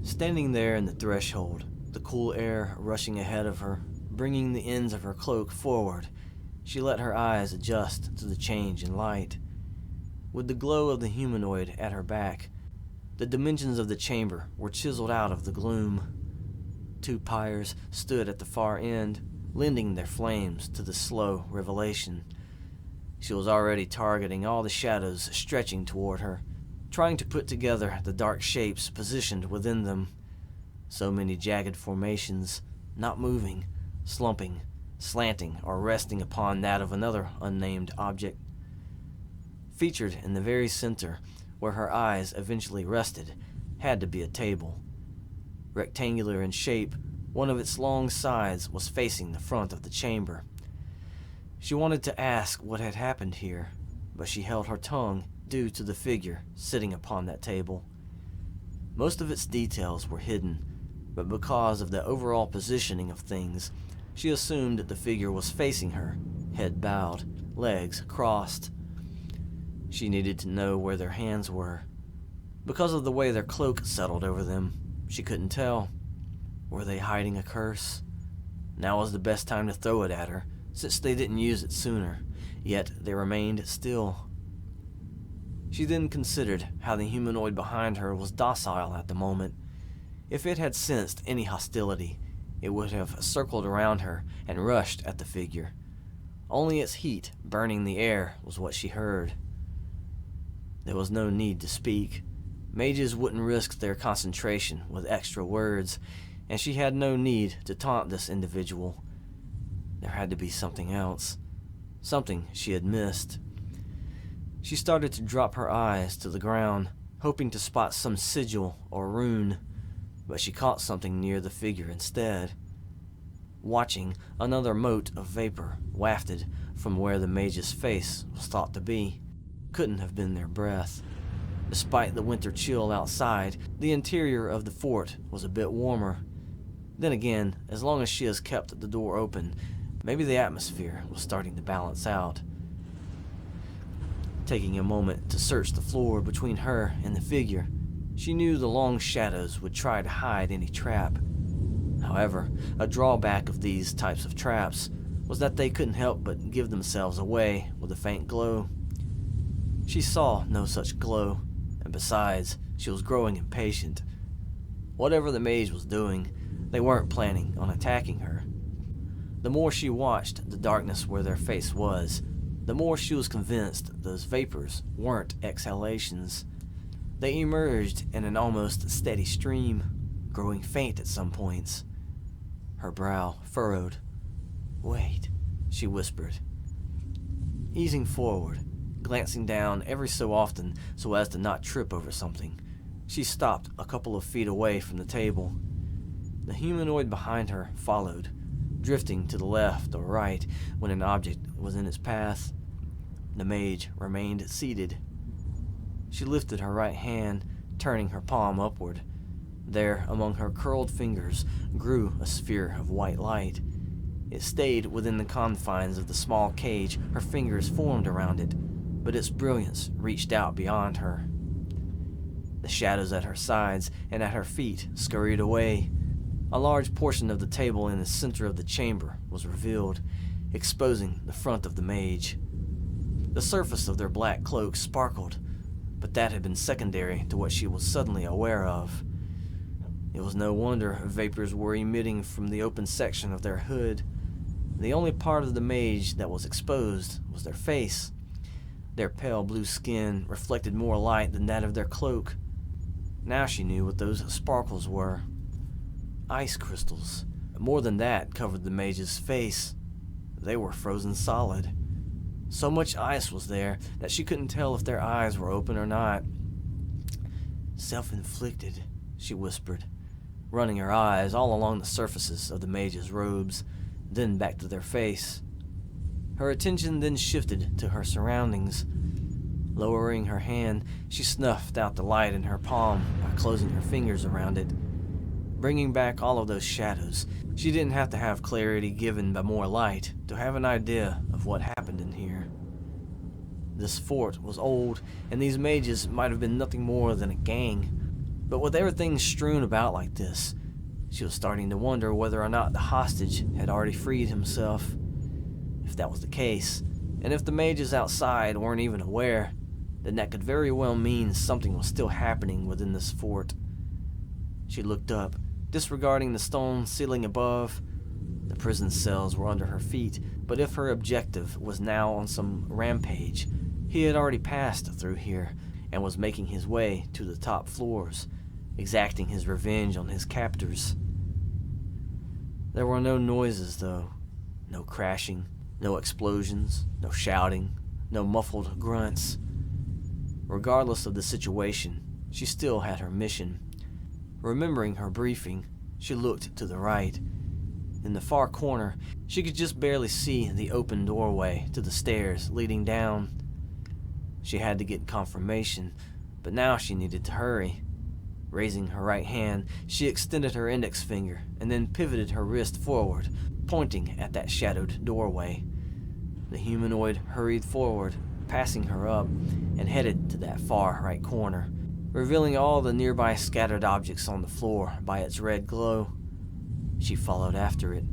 Standing there in the threshold, the cool air rushing ahead of her, bringing the ends of her cloak forward, she let her eyes adjust to the change in light. With the glow of the humanoid at her back, the dimensions of the chamber were chiseled out of the gloom. 2 pyres stood at the far end, lending their flames to the slow revelation. She was already targeting all the shadows stretching toward her, trying to put together the dark shapes positioned within them. So many jagged formations, not moving, slumping, slanting, or resting upon that of another unnamed object. Featured in the very center, where her eyes eventually rested, had to be a table. Rectangular in shape, one of its long sides was facing the front of the chamber. She wanted to ask what had happened here, but she held her tongue due to the figure sitting upon that table. Most of its details were hidden, but because of the overall positioning of things, she assumed that the figure was facing her, head bowed, legs crossed. She needed to know where their hands were. Because of the way their cloak settled over them, she couldn't tell. Were they hiding a curse? Now was the best time to throw it at her, since they didn't use it sooner, yet they remained still. She then considered how the humanoid behind her was docile at the moment. If it had sensed any hostility, it would have circled around her and rushed at the figure. Only its heat burning the air was what she heard. There was no need to speak. Mages wouldn't risk their concentration with extra words, and she had no need to taunt this individual. There had to be something else, something she had missed. She started to drop her eyes to the ground, hoping to spot some sigil or rune, but she caught something near the figure instead. Watching, another mote of vapor wafted from where the mage's face was thought to be. Couldn't have been their breath. Despite the winter chill outside, the interior of the fort was a bit warmer. Then again, as long as she has kept the door open, maybe the atmosphere was starting to balance out. Taking a moment to search the floor between her and the figure, she knew the long shadows would try to hide any trap. However, a drawback of these types of traps was that they couldn't help but give themselves away with a faint glow. She saw no such glow, and besides, she was growing impatient. Whatever the mage was doing, they weren't planning on attacking her. The more she watched the darkness where their face was, the more she was convinced those vapors weren't exhalations. They emerged in an almost steady stream, growing faint at some points. Her brow furrowed. "Wait," she whispered. Easing forward, glancing down every so often so as to not trip over something, she stopped a couple of feet away from the table. The humanoid behind her followed, drifting to the left or right when an object was in its path. The mage remained seated. She lifted her right hand, turning her palm upward. There, among her curled fingers, grew a sphere of white light. It stayed within the confines of the small cage her fingers formed around it, but its brilliance reached out beyond her. The shadows at her sides and at her feet scurried away. A large portion of the table in the center of the chamber was revealed, exposing the front of the mage. The surface of their black cloaks sparkled, but that had been secondary to what she was suddenly aware of. It was no wonder vapors were emitting from the open section of their hood. The only part of the mage that was exposed was their face. Their pale blue skin reflected more light than that of their cloak. Now she knew what those sparkles were. Ice crystals. More than that covered the mage's face. They were frozen solid. So much ice was there that she couldn't tell if their eyes were open or not. "Self-inflicted," she whispered, running her eyes all along the surfaces of the mage's robes, then back to their face. Her attention then shifted to her surroundings. Lowering her hand, she snuffed out the light in her palm by closing her fingers around it. Bringing back all of those shadows, she didn't have to have clarity given by more light to have an idea of what happened in here. This fort was old, and these mages might have been nothing more than a gang. But with everything strewn about like this, she was starting to wonder whether or not the hostage had already freed himself. If that was the case, and if the mages outside weren't even aware, then that could very well mean something was still happening within this fort. She looked up, disregarding the stone ceiling above. The prison cells were under her feet, but if her objective was now on some rampage, he had already passed through here and was making his way to the top floors, exacting his revenge on his captors. There were no noises, though. No crashing, no explosions, no shouting, no muffled grunts. Regardless of the situation, she still had her mission. Remembering her briefing, she looked to the right. In the far corner, she could just barely see the open doorway to the stairs leading down. She had to get confirmation, but now she needed to hurry. Raising her right hand, she extended her index finger and then pivoted her wrist forward, pointing at that shadowed doorway. The humanoid hurried forward, passing her up, and headed to that far right corner, revealing all the nearby scattered objects on the floor by its red glow. She followed after it,